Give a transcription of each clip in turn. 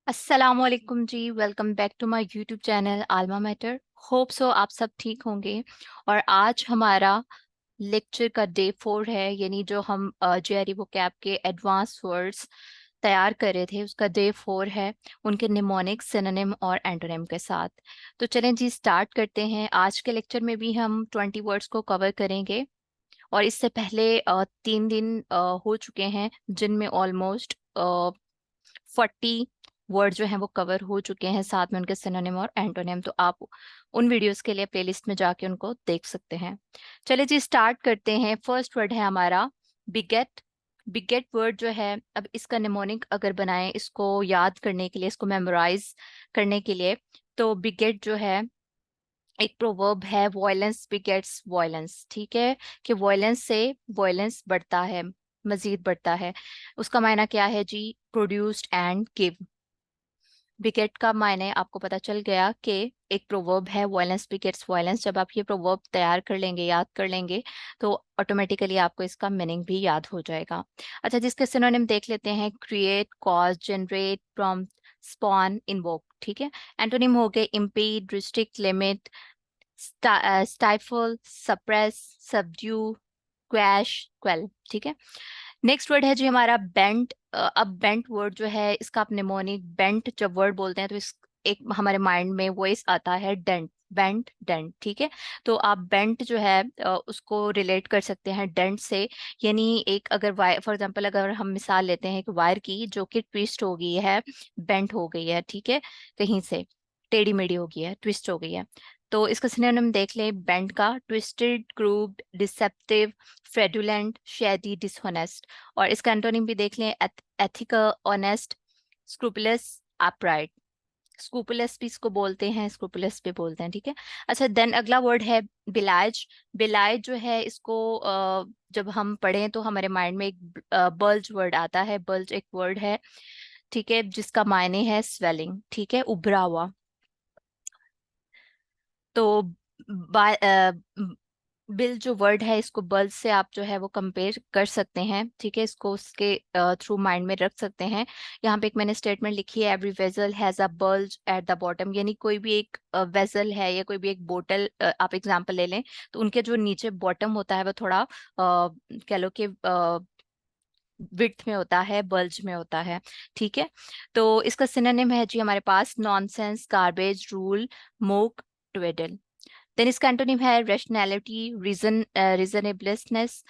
अस्सलाम वालेकुम जी। Welcome back to my YouTube channel Alma Mater. Hope so आप सब ठीक होंगे। और आज हमारा लेक्चर का डे 4 है, यानी जो हम जेआरई वोकैब के एडवांस वर्ड्स तैयार कर रहे थे उसका डे 4 है, उनके निमोनिक सिनोनिम और एंटोनिम के साथ। तो चलें जी स्टार्ट करते हैं। आज के लेक्चर में भी हम 20 वर्ड्स को कवर करेंगे, और इससे पहले 3 दिन हो चुके हैं जिनमें ऑलमोस्ट 40 वर्ड जो हैं वो कवर हो चुके हैं, साथ में उनके सिनोनिम और एंटोनिम। तो आप उन वीडियोस के लिए प्लेलिस्ट में जाके उनको देख सकते हैं। चलिए जी स्टार्ट करते हैं। फर्स्ट वर्ड है हमारा बिगेट। बिगेट वर्ड जो है, अब इसका निमोनिक अगर बनाएं इसको याद करने के लिए, इसको मेमोराइज करने के लिए, तो बिगेट जो है एक प्रोवर्ब है, वॉयलेंस बिगेट्स वॉयलेंस। ठीक है, कि वॉयलेंस से वॉयलेंस बढ़ता है, मजीद बढ़ता है। उसका मायना क्या है जी? Produced and give. बिगेट का मायने आपको पता चल गया कि एक प्रोवर्ब है, वॉयलेंस बिगेट्स वॉयलेंस। जब आप ये प्रोवर्ब तैयार कर लेंगे, याद कर लेंगे, तो ऑटोमेटिकली आपको इसका मीनिंग भी याद हो जाएगा। अच्छा, जिसके सिनोनिम देख लेते हैं। Create, cause, generate, prompt, spawn, invoke. ठीक है। एंटोनिम हो गए impede, restrict, limit, stifle, suppress, subdue, crash, quail. ठीक है। नेक्स्ट वर्ड है जी हमारा बेंट। अब बेंट वर्ड जो है, इसका आप निमोनिक बेंट जब वर्ड बोलते हैं तो इस एक हमारे माइंड में वॉइस आता है डेंट, बेंट, डेंट। ठीक है। तो आप बेंट जो है उसको रिलेट कर सकते हैं डेंट से। यानी एक अगर वायर, फॉर एग्जांपल अगर हम मिसाल लेते हैं एक वायर की जो कि ट्विस्ट हो गई है, बेंट हो गई है, ठीक है, कहीं से टेढ़ी मेढ़ी हो गई है, ट्विस्ट हो गई है, तो इसका सिनोनिम देख लें बेंट का। Twisted, crooked, deceptive, fraudulent, shady, dishonest. और इसका एंटोनिम भी देख लें, ethical, honest, scrupulous, upright. Scrupulous भी इसको बोलते हैं, स्क्रूपुलस भी बोलते हैं। ठीक है। अच्छा, देन अगला वर्ड है बिलाज। बिलाज जो है इसको जब हम पढ़ें तो हमारे माइंड में एक बल्ज वर्ड आता है। बल्ज एक वर्ड है, ठीक है, जिसका मायने है स्वेलिंग, ठीक है, उभरा हुआ। तो बिल जो वर्ड है, इसको बल्ज से आप जो है वो कंपेयर कर सकते हैं। ठीक है, इसको उसके थ्रू माइंड में रख सकते हैं। यहाँ पे एक मैंने स्टेटमेंट लिखी है, every vessel has a bulge at the bottom. यानी कोई भी एक वेजल है या कोई भी एक बोतल, आप एग्जांपल ले लें, तो उनके जो नीचे बॉटम होता है वो थोड़ा कह लो कि विड्थ में होता है, बल्ज में होता है। ठीक है। तो इसका सिनोनिम है जी हमारे पास nonsense, garbage, rule, mock, twaddle. Then इसका एंटोनिम है रेशनैलिटी, रीजनेबलनेस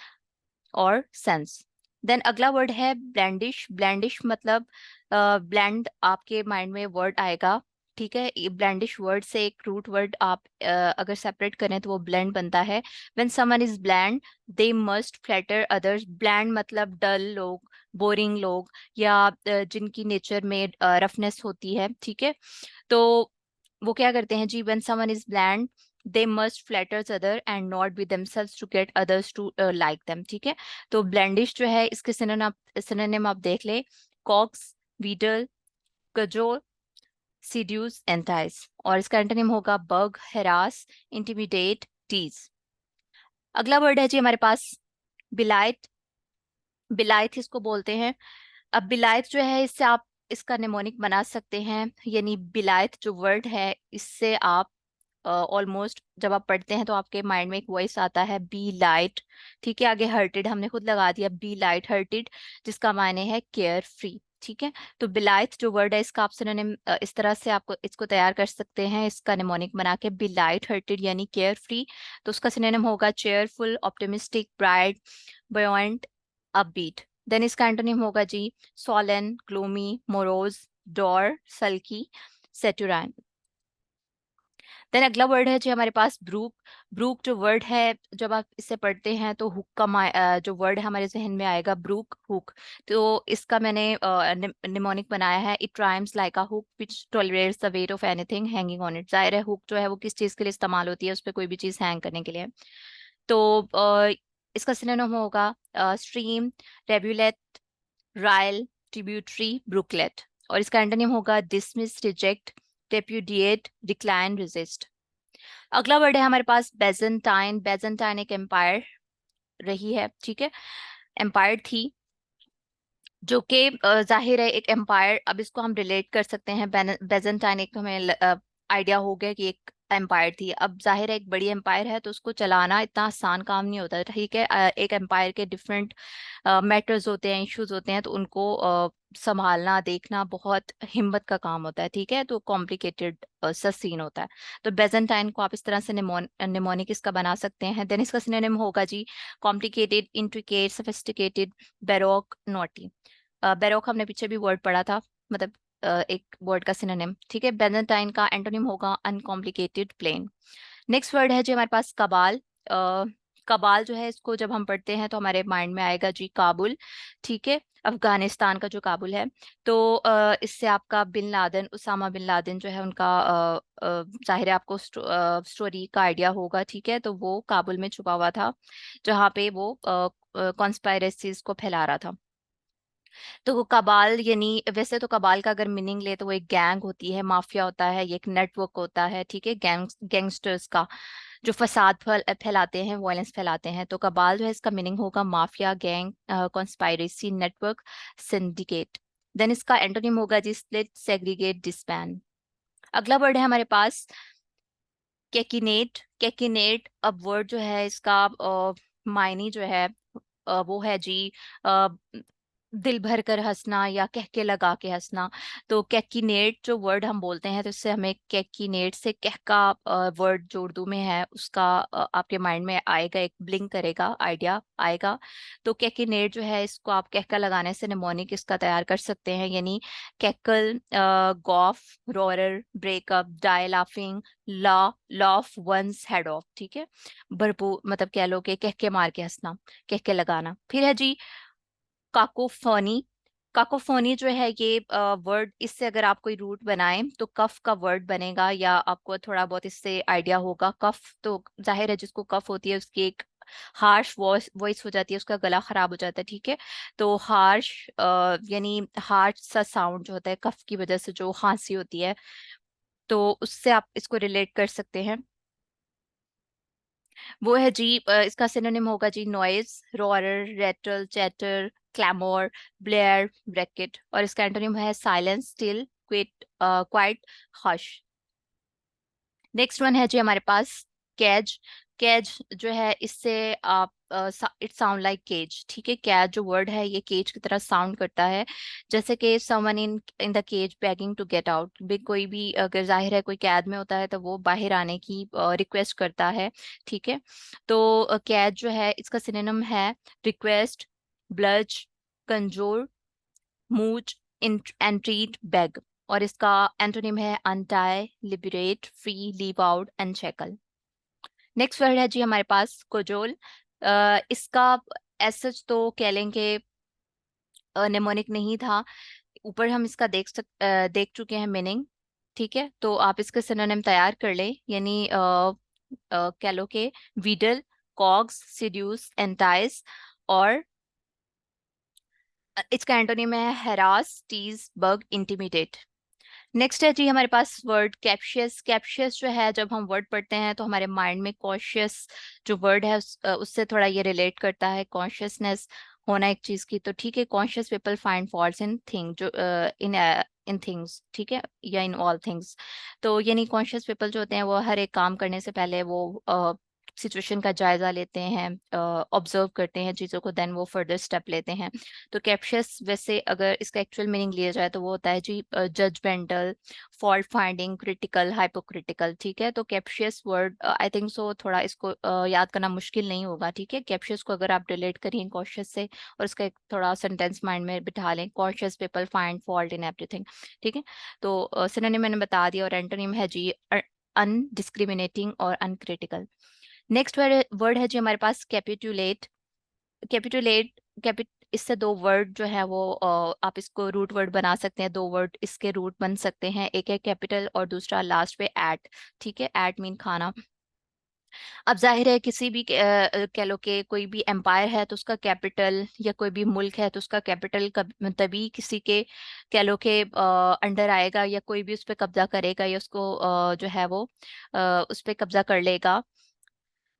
और सेंस। देन अगला वर्ड है ब्लैंडिश। ब्लैंडिश मतलब ब्लैंड आपके माइंड में वर्ड आएगा। ठीक है, ये ब्लैंडिश वर्ड से एक रूट वर्ड आप अगर सेपरेट करें तो वो ब्लैंड बनता है। When someone is bland they must flatter others. Bland मतलब डल लोग, बोरिंग लोग, या जिनकी नेचर में रफनेस होती है। ठीक है। तो वो क्या करते हैं जी? When someone is bland they must flatters other and not be themselves to get others to like them। ठीक है। तो ब्लेंडिश जो है इसके सिनोनिम आप देख ले, कॉक्स, वीडल, कजोल, सीड्यूस, एंटाइज। और इसका एंटोनिम होगा बग, हेरास, इंटिमिडेट, टीज। अगला वर्ड है जी हमारे पास बिलाइट। बिलाइट इसको बोलते हैं। अब बिलायत जो है, इससे आप इसका निमोनिक बना सकते हैं। यानी बिलायत जो वर्ड है, इससे आप ऑलमोस्ट जब आप पढ़ते हैं तो आपके माइंड में एक वॉइस आता है बी लाइट। ठीक है, आगे हर्टेड हमने खुद लगा दिया, बी लाइट हर्टेड, जिसका मायने है केयर फ्री। ठीक है। तो बिलायत जो वर्ड है, इसका आप सिनोनिम इस तरह से आपको इसको तैयार कर सकते हैं, इसका निमोनिक बना के, बी लाइट हर्टेड यानी केयर फ्री। तो उसका सिनोनिम होगा cheerful, optimistic, bright, buoyant, upbeat. Then इसका एंटोनिम होगा जी sullen, gloomy, morose, dour, sulky, saturnine. Then अगला वर्ड है जी हमारे पास ब्रूक। ब्रूक जो वर्ड है, जब आप इसे पढ़ते हैं तो हुक का जो वर्ड है हमारे जहन में आएगा, ब्रूक, हुक। तो इसका मैंने निमोनिक बनाया है, it rhymes like a hook which tolerates the weight of anything hanging on it. जाहिर है हुक जो है वो किस चीज के लिए इस्तेमाल होती है? उस पर कोई भी चीज हैंग करने के लिए। तो इसका सिनोनिम होगा स्ट्रीम, रेव्यूलेट, राइल, ट्रिब्यूटरी, ब्रुकलेट। और इसका एंटोनिम होगा dismiss, reject, repudiate, decline, resist. अगला वर्ड है हमारे पास बेजेंटाइन। बेजेंटाइन एक एम्पायर रही है। ठीक है, एम्पायर थी, जो कि जाहिर है एक एम्पायर, अब इसको हम रिलेट कर सकते हैं बेजेंटाइन, एक हमें आइडिया हो गया कि एक एम्पायर थी। अब जाहिर है एक बड़ी एम्पायर है तो उसको चलाना इतना आसान काम नहीं होता, ठीक है। एक एम्पायर के डिफरेंट मैटर्स होते हैं, इश्यूज होते हैं, तो उनको संभालना देखना बहुत हिम्मत का काम होता है, ठीक है। तो कॉम्प्लिकेटेड सा सीन होता है। तो बेजेंटाइन को आप इस तरह से निमोनिक इसका बना सकते हैं। देन इसका सिनोनिम होगा जी complicated, intricate, sophisticated, baroque, knotty. Baroque हमने पीछे भी वर्ड पढ़ा था, मतलब एक वर्ड का सिनोनिम, ठीक है। बेजेंटाइन का एंटोनिम होगा अनकॉम्प्लिकेटेड, प्लेन। नेक्स्ट वर्ड है जी हमारे पास कबाल। कबाल जो है इसको जब हम पढ़ते हैं तो हमारे माइंड में आएगा जी काबुल, ठीक है, अफगानिस्तान का जो काबुल है। तो इससे आपका bin Laden, Osama bin Laden जो है उनका जाहिर है आपको स्टोरी का आइडिया होगा, ठीक है। तो वो काबुल में छुपा हुआ था जहाँ पे वो कॉन्स्पायरेसीज को फैला रहा था। तो वो कबाल यानी, वैसे तो कबाल का अगर मीनिंग ले तो वो एक गैंग होती है, माफिया होता है, ये एक नेटवर्क होता है, ठीक है, गैंगस्टर्स का जो फसाद फैलाते हैं, वायलेंस फैलाते हैं। तो कबाल जो है इसका मीनिंग होगा mafia, gang, conspiracy, network, syndicate. Then इसका एंटोनिम होगा जी स्प्लिट, सेग्रीगेट, डिसबैंड। अगला वर्ड है हमारे पास केकिनेट। केकिनेट अब वर्ड जो है इसका मायने जो है वो है जी अ, दिल भर कर हंसना या कह के लगा के हंसना। तो कैकिनेट जो वर्ड हम बोलते हैं तो इससे हमें कैकिनेट से कह का वर्ड जो उर्दू में है उसका आपके माइंड में आएगा, एक ब्लिंक करेगा, आइडिया आएगा। तो कैकिनेट जो है इसको आप कह का लगाने से निमोनिक इसका तैयार कर सकते हैं, यानी cackle, guffaw, roar, break up, die laughing, ला, लॉफ वंस हेड ऑफ, ठीक है। भरपूर मतलब कह लो कि कह के मार के हंसना, कह के लगाना। फिर है जी काकोफोनी। काकोफोनी जो है ये वर्ड, इससे अगर आप कोई रूट बनाएं तो कफ का वर्ड बनेगा, या आपको थोड़ा बहुत इससे आइडिया होगा। कफ तो जाहिर है जिसको कफ होती है उसकी एक हार्श वॉइस हो जाती है, उसका गला खराब हो जाता है, ठीक है। तो हार्श यानी हार्श सा साउंड जो होता है कफ की वजह से जो खांसी होती है, तो उससे आप इसको रिलेट कर सकते हैं। वो है जी इसका सिनोनिम होगा जी noise, roar, rattle, chatter, clamour, blare, bracket. और इसका एंटोनिम है silence, still, quiet, quiet, hush. Next one है जी हमारे पास कैज। कैज जो है इससे आप इट साउंड लाइक केज, ठीक है। कैज जो वर्ड है ये केज की तरह साउंड करता है, जैसे कि someone in in the cage begging to get out. भी कोई भी अगर जाहिर है कोई कैद में होता है तो वो बाहर आने की रिक्वेस्ट करता है, ठीक है। तो कैज जो है इसका सिनोनिम है request, bludge, cajole, mooch, entreat, beg. और इसका एंटोनिम है untie, liberate, free, leave out, unshackle. Next word है जी हमारे पास कोजोल। इसका एसच तो कह लेंगे नेमोनिक नहीं था, ऊपर हम इसका देख चुके हैं मीनिंग, ठीक है। तो आप इसके सिनोनिम तैयार कर लें, यानी कह लो कि वीडल, कॉग्स, सिड्यूस, एंटाइस। और इसका एंटोनिम है harass, tease, bug, intimidate. Next है जी हमारे पास वर्ड कैप्शियस। कैप्शियस जो है जब हम वर्ड पढ़ते हैं तो हमारे माइंड में कॉशियस जो वर्ड है उससे थोड़ा ये रिलेट करता है, कॉन्शियसनेस होना एक चीज की। तो ठीक है, conscious people find faults in thing, जो इन इन थिंग्स, ठीक है, या इन ऑल थिंग्स। तो यानी कॉन्शियस पीपल जो होते हैं वो हर एक काम करने से पहले वो सिचुएशन का जायजा लेते हैं, ऑब्जर्व करते हैं चीज़ों को, देन वो फर्दर स्टेप लेते हैं। तो कैप्शियस वैसे अगर इसका एक्चुअल मीनिंग लिया जाए तो वो होता है जी judgmental, fault finding, critical, hypocritical, ठीक है। तो कैप्शियस वर्ड आई थिंक सो थोड़ा इसको याद करना मुश्किल नहीं होगा, ठीक है। कैप्शियस को अगर आप रिलेट करिए कॉशियस से और इसका एक थोड़ा सेंटेंस माइंड में बिठा लें, cautious people find fault in everything, ठीक है। तो सिनोनिम मैंने बता दिया, और एंटोनिम है जी अनडिस्क्रिमिनेटिंग और अनक्रिटिकल। नेक्स्ट वर्ड है जी हमारे पास कैपिटुलेट। कैपिटुलेट, कैपिट इससे दो वर्ड जो है वो आप इसको रूट वर्ड बना सकते हैं, दो वर्ड इसके रूट बन सकते हैं, एक है कैपिटल और दूसरा लास्ट पे एट, ठीक है। एट मीन खाना। अब जाहिर है किसी भी कह लो कि कोई भी एम्पायर है तो उसका कैपिटल, या कोई भी मुल्क है तो उसका कैपिटल तभी किसी के कह लो के अंडर आएगा, या कोई भी उस पर कब्जा करेगा, या उसको जो है वो उस पर कब्जा कर लेगा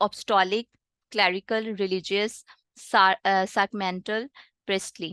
obstolic, clerical, religious, sacramental, priestly.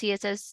CSS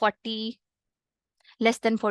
40